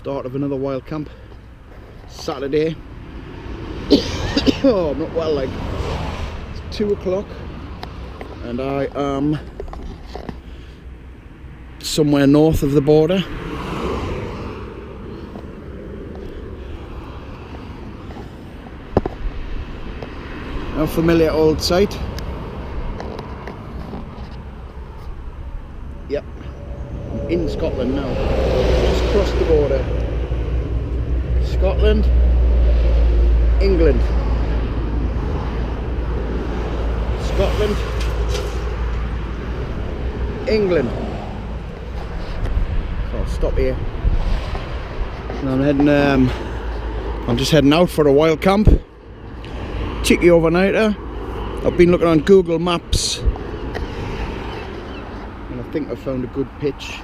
Start of another wild camp. Saturday. Oh, I'm not well, like. It's 2 o'clock and I am somewhere north of the border. A familiar old site. Yep, I'm in Scotland now. Just crossed the border. Scotland, England. Scotland, England. So I'll stop here. And I'm just heading out for a wild camp. Cheeky overnighter. I've been looking on Google Maps and I think I found a good pitch.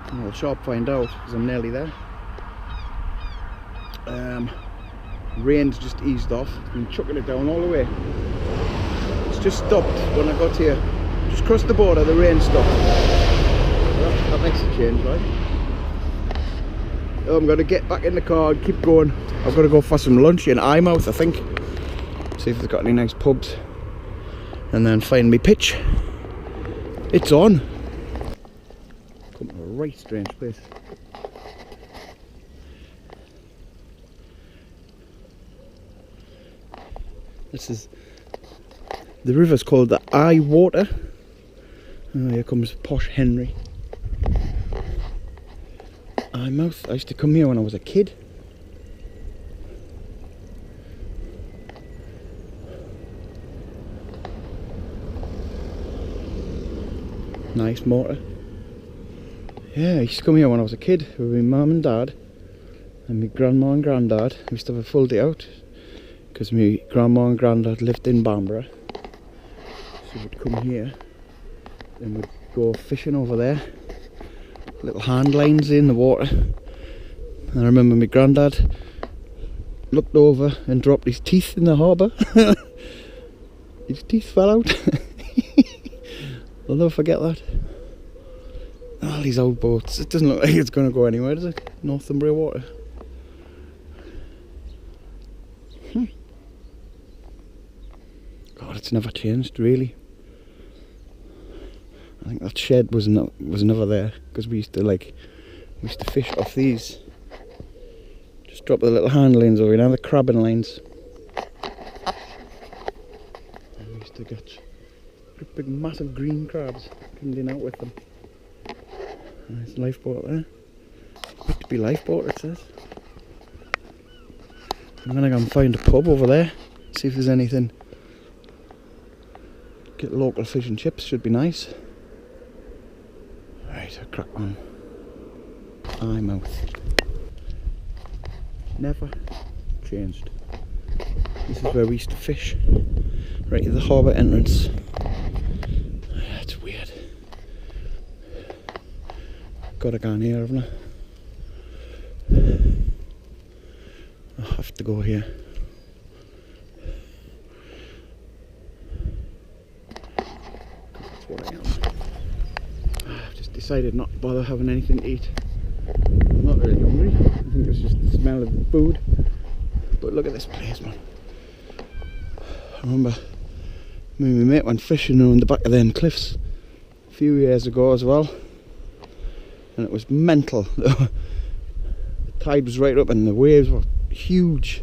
And I'll sharp find out because I'm nearly there. Rain's just eased off. It's been chucking it down all the way. It's just stopped when I got here. Just crossed the border, the rain stopped. Well, that makes a change, right? I'm going to get back in the car and keep going. I've got to go for some lunch in Eyemouth, I think. See if they've got any nice pubs. And then find me pitch. It's on. Come to a right strange place. This is, the river's called the Eyemouth. Oh, here comes posh Henry. Eyemouth. I used to come here when I was a kid. Nice motor. Yeah, I used to come here when I was a kid with my mum and dad and my grandma and granddad. We used to have a full day out because my grandma and granddad lived in Bamborough. So we'd come here and we'd go fishing over there. Little hand lines in the water. And I remember my granddad looked over and dropped his teeth in the harbour. His teeth fell out. I'll never forget that. All these old boats. It doesn't look like it's going to go anywhere, does it? Northumbria water. God, it's never changed, really. I think that shed was never there because we used to fish off these. Just drop the little hand lines over, you know, the crabbing lines. And we used to get big massive green crabs coming in out with them. Nice lifeboat there. Quick to be lifeboat, it says. I'm gonna go and find a pub over there, see if there's anything. Get local fish and chips, should be nice. Right, I'll crack on. Eyemouth. Never changed. This is where we used to fish. Right at the harbour entrance. That's weird. Got a gun here, haven't I? I have to go here. That's what I am. I've just decided not to bother having anything to eat. I'm not really hungry. I think it's just the smell of the food. But look at this place, man. I remember me and my mate went fishing on the back of them cliffs a few years ago as well. And it was mental. The tide was right up and the waves were huge.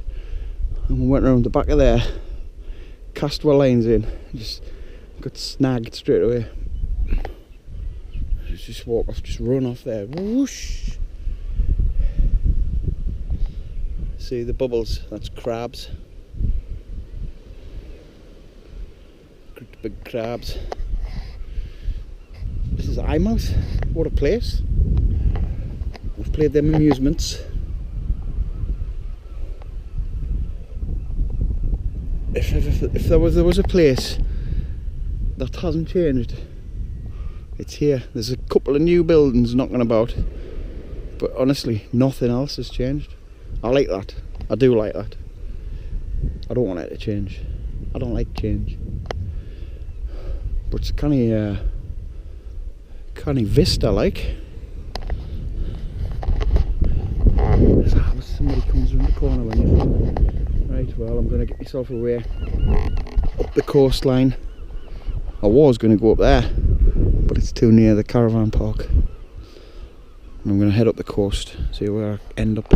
And we went around the back of there, cast our lines in, just got snagged straight away. Just walk off, just run off there. Whoosh! See the bubbles? That's crabs. Big crabs. This is Eyemouth. What a place. I've played them amusements. If there was a place that hasn't changed, it's here. There's a couple of new buildings knocking about, but honestly nothing else has changed. I like that. I do like that. I don't want it to change. I don't like change. But it's canny vista like. somebody comes around the corner when you're filming. Right, well, I'm going to get myself away up the coastline. I was going to go up there, but it's too near the caravan park. I'm going to head up the coast, see where I end up.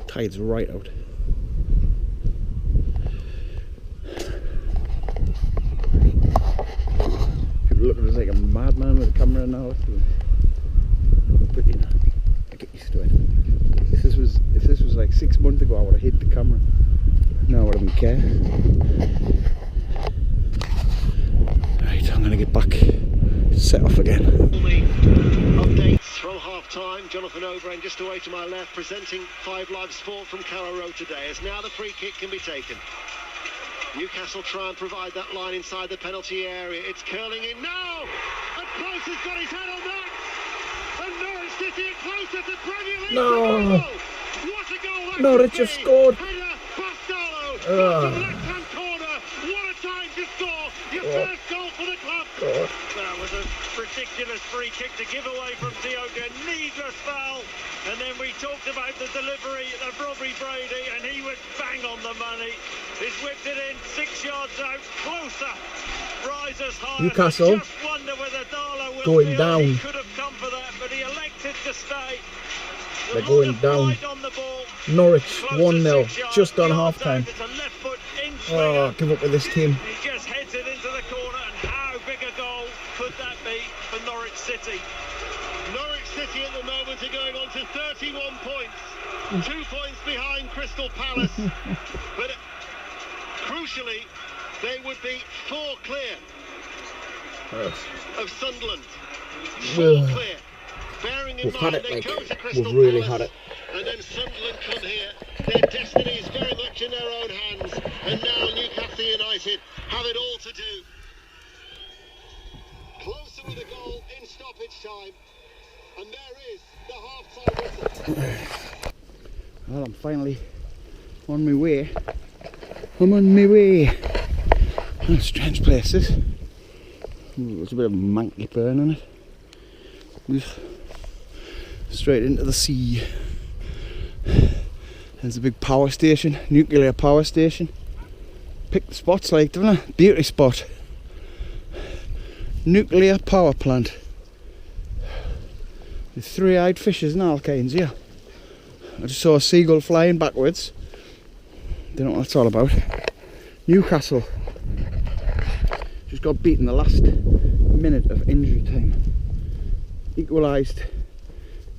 Tide's right out. People look at us like a madman with a camera now. But you know, I get used to it. If this was like 6 months ago, I would have hid the camera. Now I wouldn't care. Right, I'm gonna get back, set off again. Updates from half-time. Jonathan O'Brien just away to my left, presenting 5 Live Sport from Carrow Road today, as now the free kick can be taken. Newcastle try and provide that line inside the penalty area. It's curling in now, and Close has got his head on that, and Norwich City are closer to Premier League. No! What a goal that Norwich have scored. Header, Bastalo, left-hand corner. What a time to score your first goal for the club. God. That was a ridiculous free kick to give away from Diogo. Needless foul. And then we talked about the delivery of Robbie Brady, and he was bang on the money. He's whipped it in 6 yards out, closer. Rises higher. Newcastle Just wonder whether Darlow will going feel down. He could have come for that, but he elected to stay. They're going down. Norwich 1-0, just on half time. Oh, give up with this team. He just heads it into the corner, and how big a goal could that be for Norwich City? Norwich City at the moment are going on to 31 points, 2 points behind Crystal Palace, but crucially, they would be 4 clear of Sunderland. 4 clear. Bearing in mind they go to Crystal Palace, really had it. and then Sunderland come here. Their destiny is very much in their own hands, and now Newcastle United have it all to do. Closer with a goal in stoppage time, and there is the half-time whistle. Well, I'm finally on my way. I'm on my way. Oh, strange places. There's a bit of manky burn on it. Straight into the sea. There's a big power station, nuclear power station. Pick the spots like, don't I? Beauty spot. Nuclear power plant. The 3-eyed fishes and all kinds here. I just saw a seagull flying backwards. Don't know what that's all about. Newcastle just got beaten the last minute of injury time. Equalised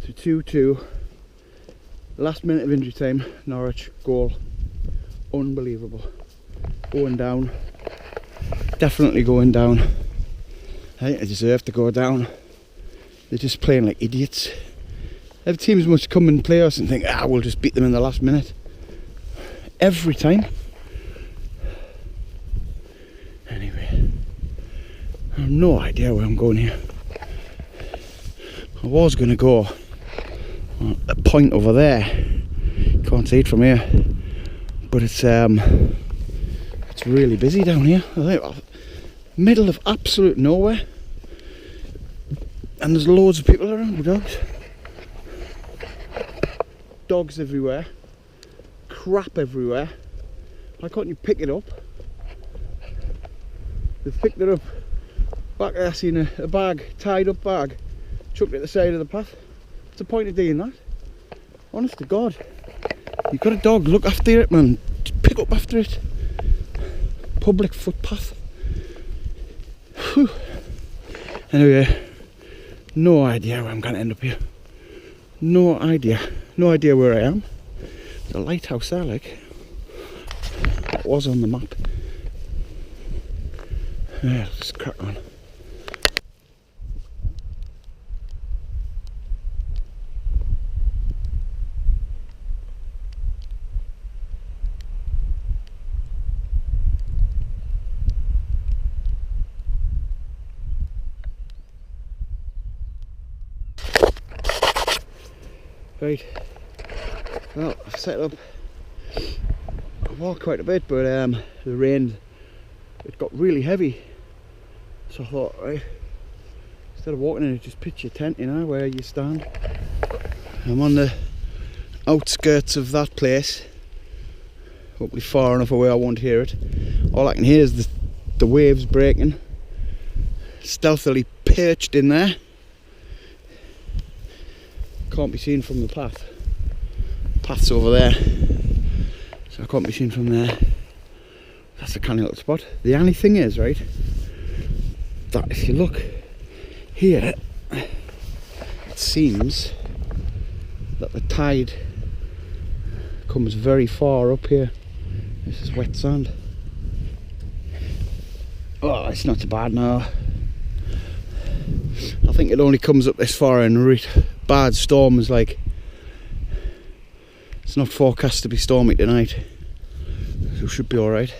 to 2-2. Last minute of injury time, Norwich goal. Unbelievable. Going down. Definitely going down. I think they deserve to go down. They're just playing like idiots. Every teams must come and play us and think, we'll just beat them in the last minute. Every time. Anyway, I have no idea where I'm going here. I was going to go on a point over there. Can't see it from here, but it's really busy down here. I think middle of absolute nowhere, and there's loads of people around with dogs. Dogs everywhere, crap everywhere. Why can't you pick it up? They've picked it up. Back there, I seen a bag, tied up bag, chucked it at the side of the path. What's the point of doing that? Honest to God. You've got a dog, look after it, man. Just pick up after it. Public footpath. Whew. Anyway, no idea where I'm going to end up here. No idea. No idea where I am. There's a lighthouse there, like. That was on the map. Yeah, just crack on. Right, well, I've set up. I walked quite a bit, but the rain, it got really heavy. So I thought, right, instead of walking in it, just pitch your tent, you know, where you stand. I'm on the outskirts of that place, hopefully far enough away I won't hear it. All I can hear is the waves breaking, stealthily perched in there. Can't be seen from the path. Path's over there, so I can't be seen from there. That's a canny little spot. The only thing is, right, that if you look here, it seems that the tide comes very far up here. This is wet sand. Oh, it's not too bad now. I think it only comes up this far in really bad storms. Like, it's not forecast to be stormy tonight, so it should be alright.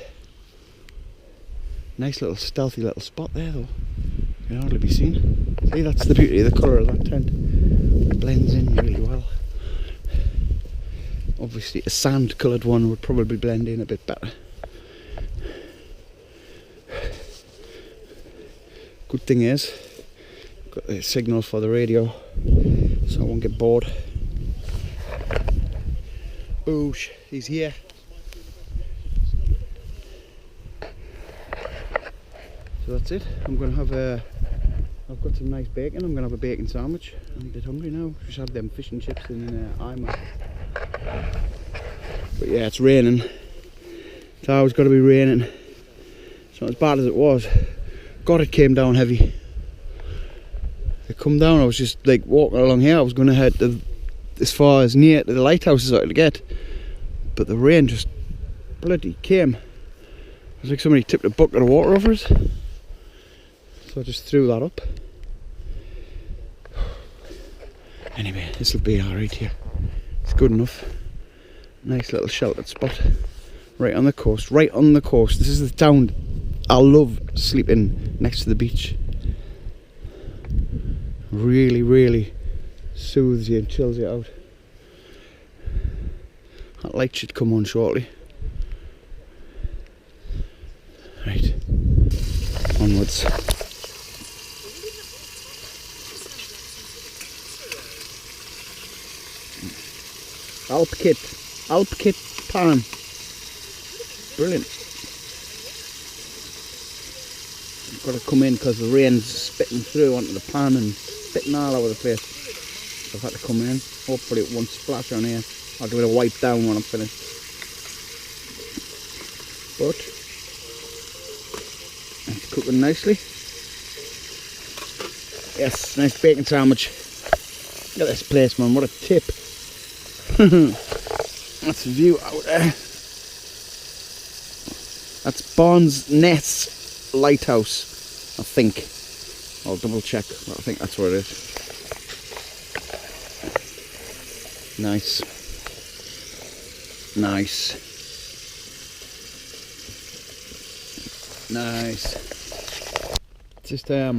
Nice little stealthy little spot there though. Can hardly be seen. See, that's the beauty of the colour of that tent. It blends in really well. Obviously a sand coloured one would probably blend in a bit better. Good thing is, got the signal for the radio, so I won't get bored. Boosh, he's here. So that's it. I'm going to have I've got some nice bacon. I'm going to have a bacon sandwich. I'm a bit hungry now. Just had them fish and chips in Eyemouth. But yeah, it's raining. It's always got to be raining. It's not as bad as it was. God, it came down heavy. It come down, I was just like walking along here. I was going to head to, as far as near to the lighthouse as I could get. But the rain just bloody came. It was like somebody tipped a bucket of water over us. So I just threw that up. Anyway, this will be alright here. It's good enough. Nice little sheltered spot. Right on the coast. Right on the coast. This is the town. I love sleeping next to the beach. Really, really soothes you and chills you out. That light should come on shortly. Right. Onwards. Alp kit pan. Brilliant. I've got to come in because the rain's spitting through onto the pan and spitting all over the place. So I've had to come in. Hopefully it won't splash on here. I'll give it a wipe down when I'm finished. But it's cooking nicely. Yes, nice bacon sandwich. Look at this place, man. What a tip. That's the view out there. That's Barnes Ness Lighthouse, I think. I'll double check, but I think that's where it is. Nice. Nice. Nice. Just had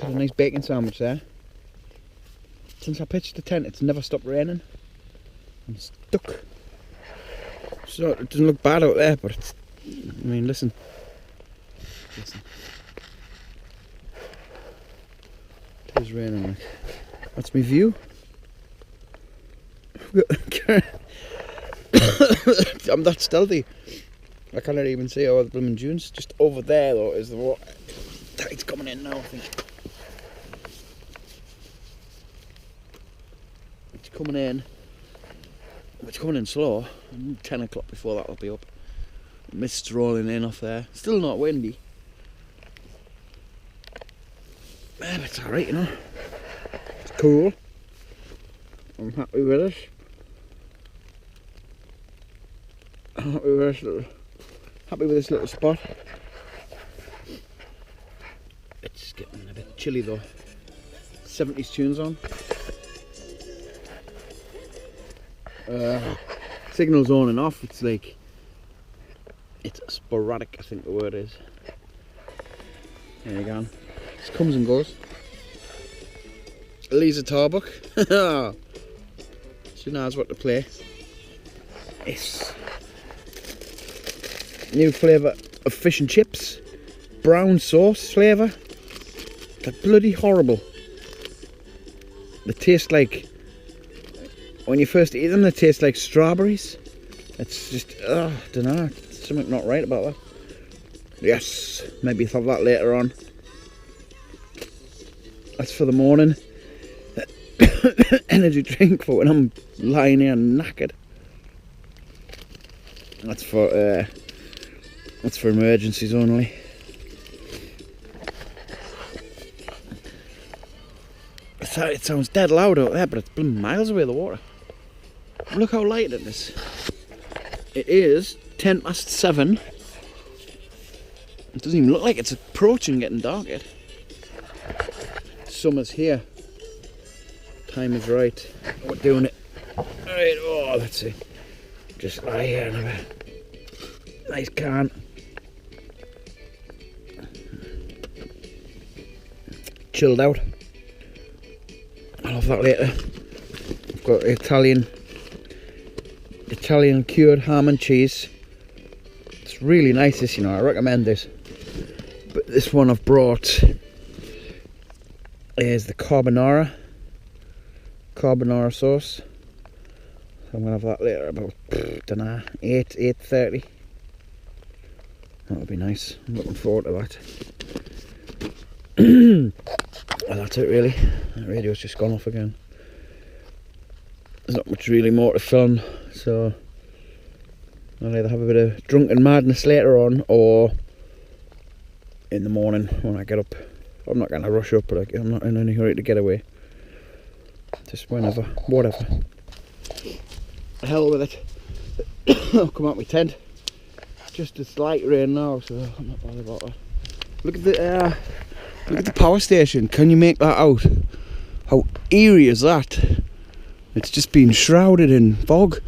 a nice bacon sandwich there. Since I pitched the tent, it's never stopped raining. I'm stuck. So it doesn't look bad out there, but it's, I mean, listen. It is raining, like. That's my view. I'm that stealthy. I can't even see all the blooming dunes. Just over there, though, is the water. Tide's coming in now, I think. It's coming in. It's coming in slow. 10 o'clock before that'll be up. Mist's rolling in off there. Still not windy. But it's alright, you know. It's cool. I'm happy with it. I'm happy with this little spot. getting a bit chilly though. 70s tunes on. Signals on and off. It's like, it's sporadic, I think the word is. There you go. Just comes and goes. Lisa Tarbuck. She knows what to play. Yes. New flavour of fish and chips. Brown sauce flavour. They're bloody horrible. They taste like, when you first eat them, they taste like strawberries. It's just, I don't know, something not right about that. Yes, maybe have that later on. That's for the morning. Energy drink for when I'm lying here knackered. That's for emergencies only. It sounds dead loud out there, but it's been miles away, the water. Look how light it is. It is 7:10. It doesn't even look like it's approaching getting dark yet. Summer's here. Time is right. We're doing it. Alright, oh, let's see. Just lie here and have a nice can. Chilled out. I'll have that later. I've got Italian cured ham and cheese. It's really nice, this, you know, I recommend this. But this one I've brought is the carbonara sauce. So I'm gonna have that later about, dunno, 8:30. That'll be nice. I'm looking forward to that. Well, that's it really. The radio's just gone off again. There's not much really more to film, so I'll either have a bit of drunken madness later on or in the morning when I get up. I'm not going to rush up, but I'm not in any hurry to get away. Just whenever, whatever. The hell with it. I'll come out my tent. Just a slight rain now, so I'm not bothered about that. Look at the power station. Can you make that out? How eerie is that? It's just been shrouded in fog.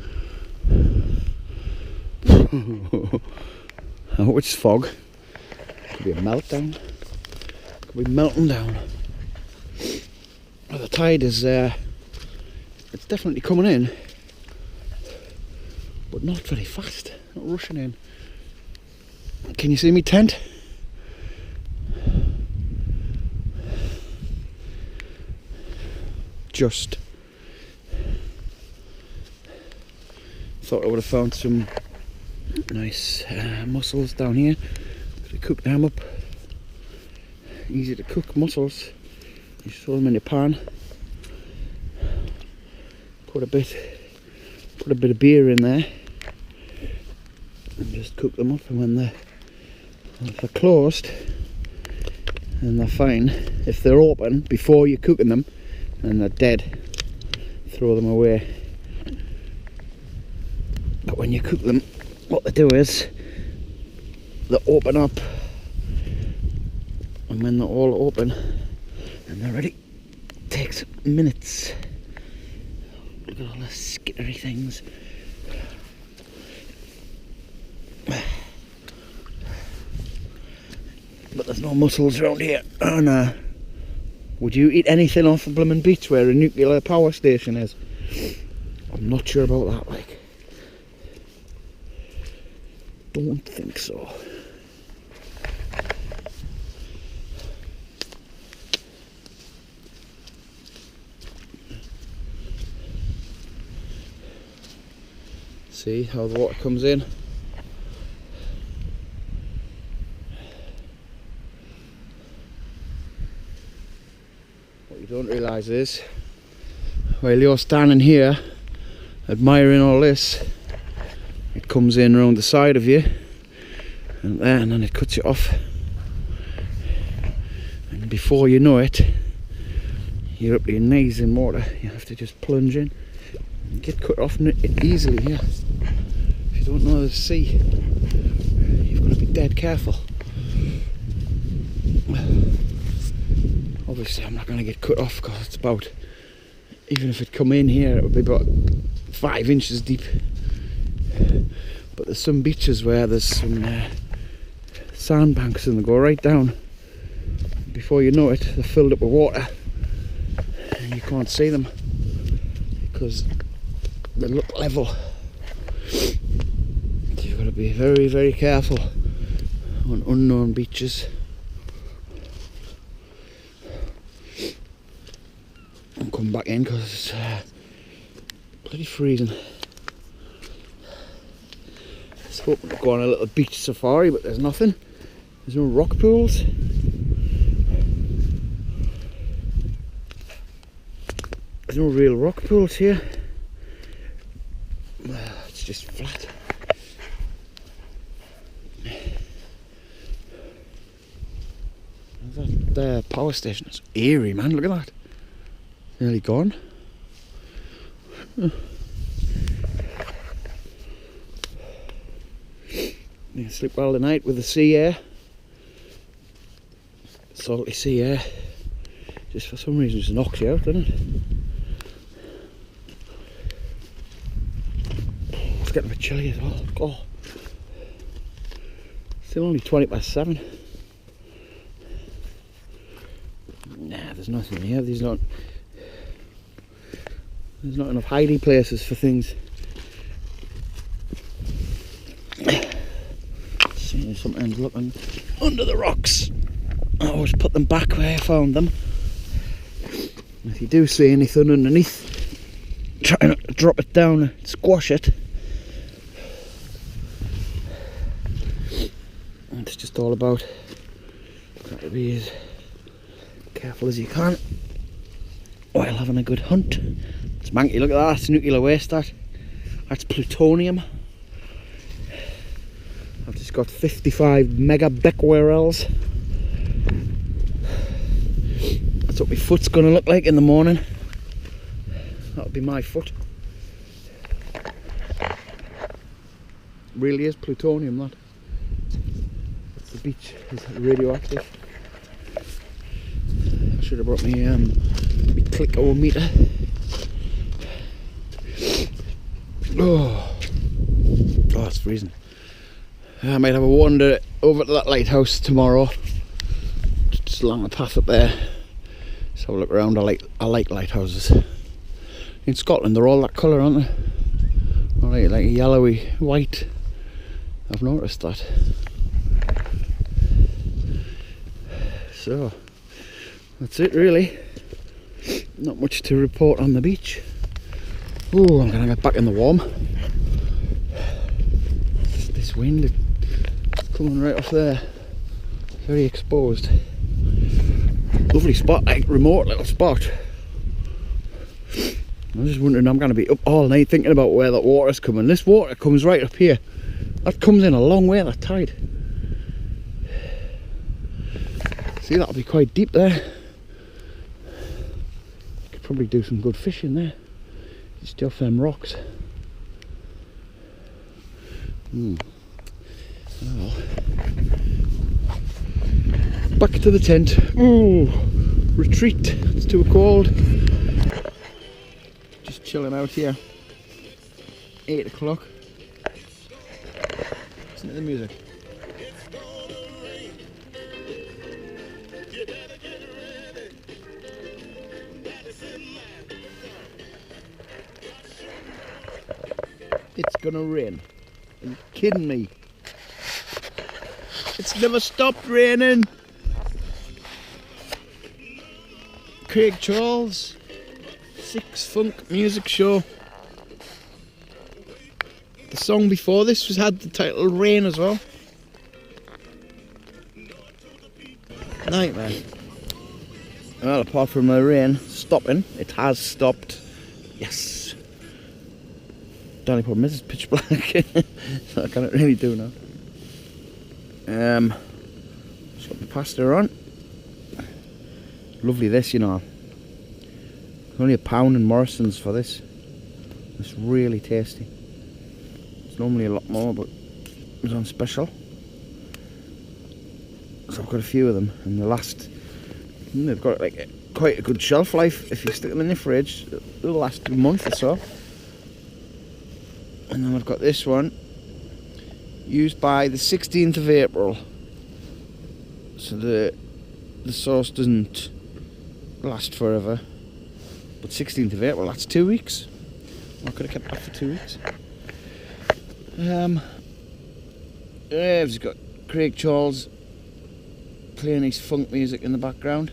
I hope it's fog. Could be a meltdown. Could be melting down. Well, the tide is it's definitely coming in, but not very fast. Not rushing in. Can you see me tent? Just thought I would have found some nice mussels down here. Could cook them up. Easy to cook mussels. You throw them in your pan. Put a bit of beer in there, and just cook them up. And when they're closed, and they're fine. If they're open before you're cooking them, and they're dead, throw them away. But when you cook them, what they do is they open up, and when they're all open and they're ready, it takes minutes. Look at all the skittery things. But there's no mussels around here. Oh no. Would you eat anything off the blooming beach where a nuclear power station is? I'm not sure about that, like. Don't think so. See how the water comes in? What you don't realise is, while you're standing here admiring all this, it comes in around the side of you and then it cuts you off, and before you know it, you're up to your knees in water. You have to just plunge in and get cut off easily here. If you don't know the sea, you've got to be dead careful. obviously I'm not going to get cut off because it's about, even if it come in here, it would be about 5 inches deep. But there's some beaches where there's some sandbanks and they go right down. Before you know it, they're filled up with water and you can't see them because they look level. So you've got to be very, very careful on unknown beaches. And come back in because it's bloody freezing. I was hoping to go on a little beach safari, but there's nothing. There's no rock pools. There's no real rock pools here. It's just flat. That power station is eerie, man. Look at that. Nearly gone. You can sleep well tonight with the sea air. Salty sea air. Just for some reason just knocks you out, doesn't it? It's getting a bit chilly as well. Oh. Still only 7:20. Nah, there's nothing here. There's not enough hiding places for things. See, sometimes looking under the rocks. I always put them back where I found them. If you do see anything underneath, try not to drop it down and squash it. It's just all about trying to be as careful as you can while having a good hunt. It's manky, look at that, that's nuclear waste, that's plutonium. I've just got 55 megabecquerels. That's what my foot's gonna look like in the morning. That'll be my foot. Really is plutonium, that. That's the beach, is radioactive. I should have brought me click-o-meter. Oh, it's freezing. I might have a wander over to that lighthouse tomorrow. Just along the path up there. Just have a look around. I like lighthouses. In Scotland they're all that colour, aren't they? All right, like yellowy white. I've noticed that. So that's it really. Not much to report on the beach. Oh, I'm gonna get back in the warm. This wind is coming right off there. Very exposed. Lovely spot, like remote little spot. I'm just wondering, I'm gonna be up all night thinking about where that water's coming. This water comes right up here. That comes in a long way, that tide. See, that'll be quite deep there. Could probably do some good fishing there. Just off them rocks. Well, back to the tent. Ooh, retreat. It's too cold. Just chilling out here. 8 o'clock. Listen to the music. It's gonna rain. Are you kidding me? It's never stopped raining. Craig Charles, Six Funk Music Show. The song before this had the title Rain as well. Nightmare. Well, apart from the rain stopping, it has stopped. Yes. The only problem is it's pitch black. So I can't really do now. Just got the pasta on. Lovely this, you know. Only £1 in Morrison's for this. It's really tasty. It's normally a lot more, but it was on special. So I've got a few of them, and the last And they've got like quite a good shelf life. If you stick them in the fridge, they'll last a month or so. And then we've got this one, used by the 16th of April. So the sauce doesn't last forever. But 16th of April, that's 2 weeks. I could have kept that for 2 weeks. Yeah, we've got Craig Charles playing his funk music in the background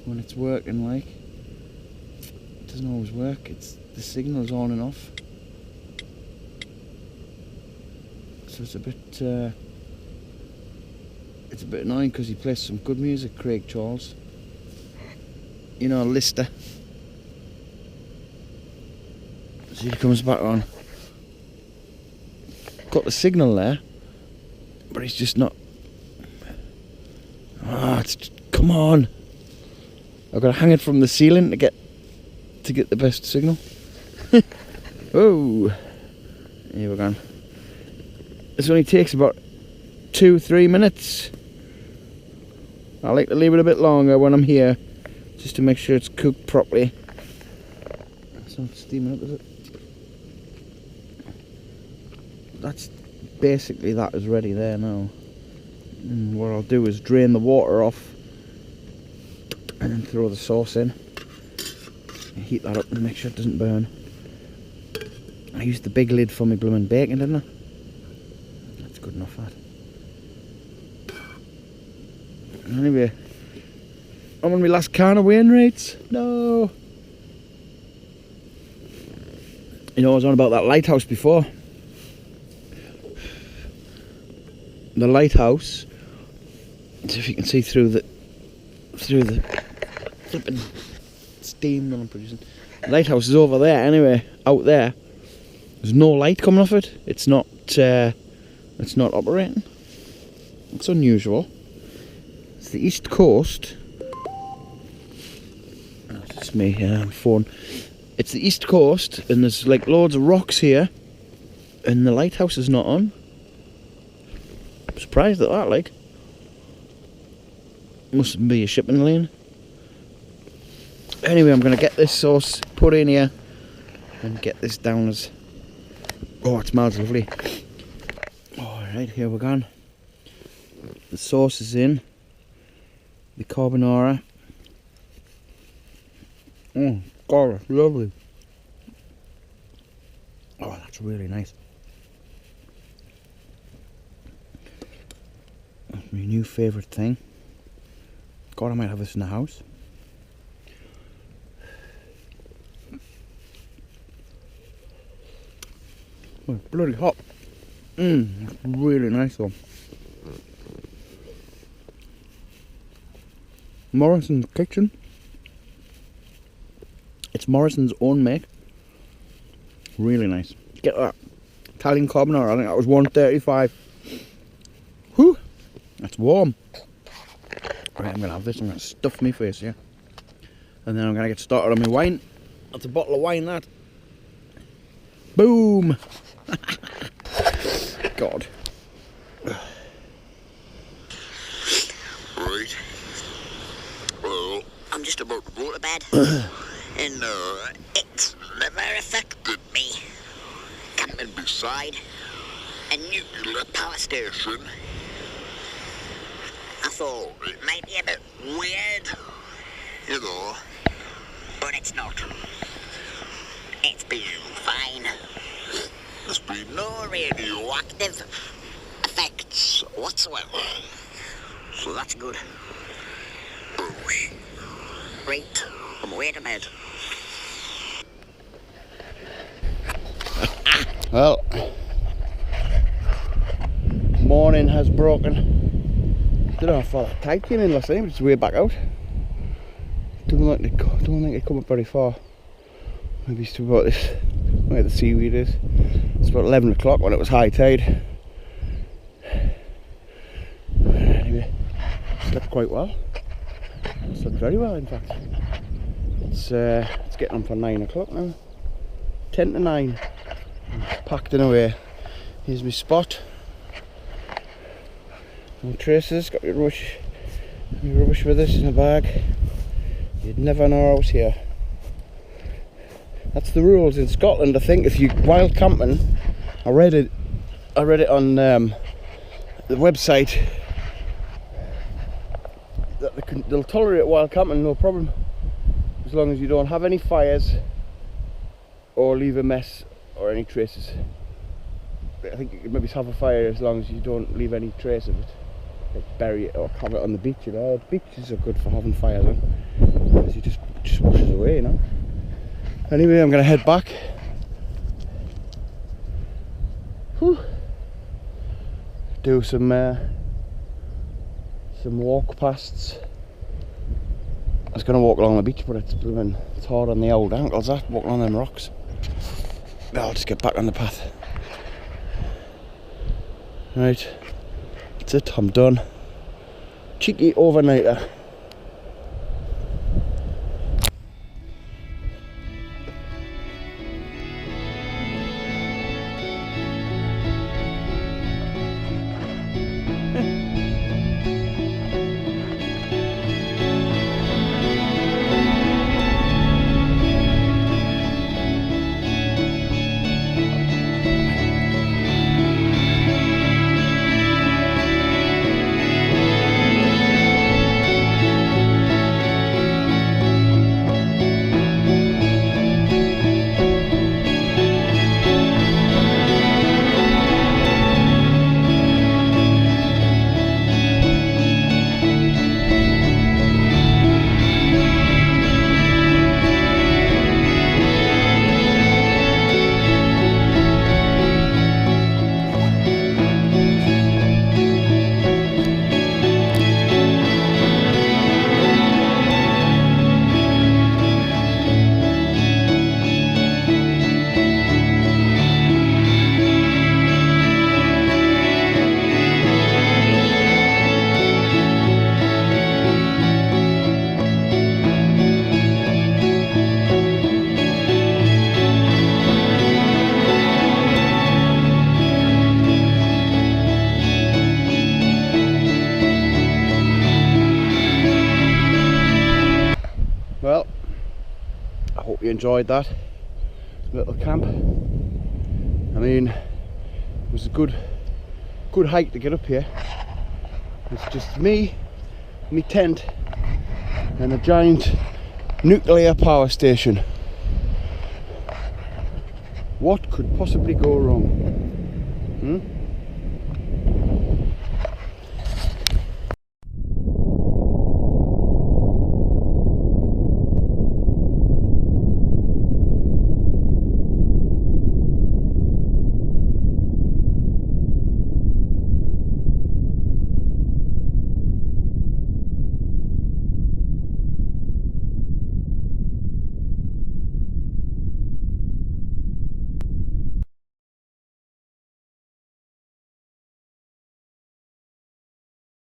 when it's working. Like, it doesn't always work. It's the signal's on and off, so it's a bit annoying because he plays some good music, Craig Charles. You know, Lister. See, he comes back on. Got the signal there, but he's just not. Come on! I've got to hang it from the ceiling to get the best signal. Oh, here we're going. This only takes about 2-3 minutes. I like to leave it a bit longer when I'm here, just to make sure it's cooked properly. It's not steaming up, is it? That's basically, that is ready there now. And what I'll do is drain the water off and then throw the sauce in. Heat that up and make sure it doesn't burn. I used the big lid for my blooming bacon, didn't I? That's good enough, that. Anyway, I'm on my last can of Wainwrights. No! You know, I was on about that lighthouse before. The lighthouse, so if you can see through the flipping steam that I'm producing. The lighthouse is over there anyway, out there. There's no light coming off it. It's not operating. It's unusual. It's the east coast. That's just me phone. It's the east coast, and there's like loads of rocks here, and the lighthouse is not on. I'm surprised at that, like. Must be a shipping lane. Anyway, I'm going to get this sauce put in here and get this down as... Oh, it smells lovely. Alright, here we're going. The sauce is in. The carbonara. Oh, God, that's lovely. Oh, that's really nice. That's my new favourite thing. God, I might have this in the house. Oh, it's bloody hot. It's really nice though. Morrison's Kitchen. It's Morrison's own make. Really nice. Get that. Italian carbonara, I think that was $1.35. Whew! That's warm. Right, I'm going to have this, I'm going to stuff my face here. And then I'm going to get started on my wine. That's a bottle of wine, that. Boom! God. Right. Well, I'm just about to go to bed. And it's never affected me. Camping beside a nuclear power station. I thought it might be a bit weird, you know, but it's not. It's been fine. There's been no radioactive effects whatsoever. So that's good. Right, I'm away to bed. Well, morning has broken. Don't know how far the tide came in last night, but it's way back out. Don't think it come up very far. Maybe it's about this where the seaweed is. It's about 11 o'clock when it was high tide. Anyway, slept quite well. Slept very well, in fact. It's getting on for 9 o'clock now. 10 to 9. Packed in away. Here's my spot. No traces, got my rush My rubbish with this in a bag. You'd never know I was here. That's the rules in Scotland, I think. If you wild camping, I read it on the website that they'll tolerate wild camping, no problem, as long as you don't have any fires or leave a mess or any traces. I think you could maybe have a fire as long as you don't leave any trace of it. Like bury it or have it on the beach, you know. The beaches are good for having fires on, because you just washes away, you know. Anyway, I'm gonna head back. Whew. Do some walk pasts. I was gonna walk along the beach, but it's hard on the old ankles, that, walking on them rocks. Now I'll just get back on the path. Right, that's it, I'm done. Cheeky overnighter. Well, I hope you enjoyed that little camp. I mean, it was a good hike to get up here. It's just me tent, and a giant nuclear power station. What could possibly go wrong?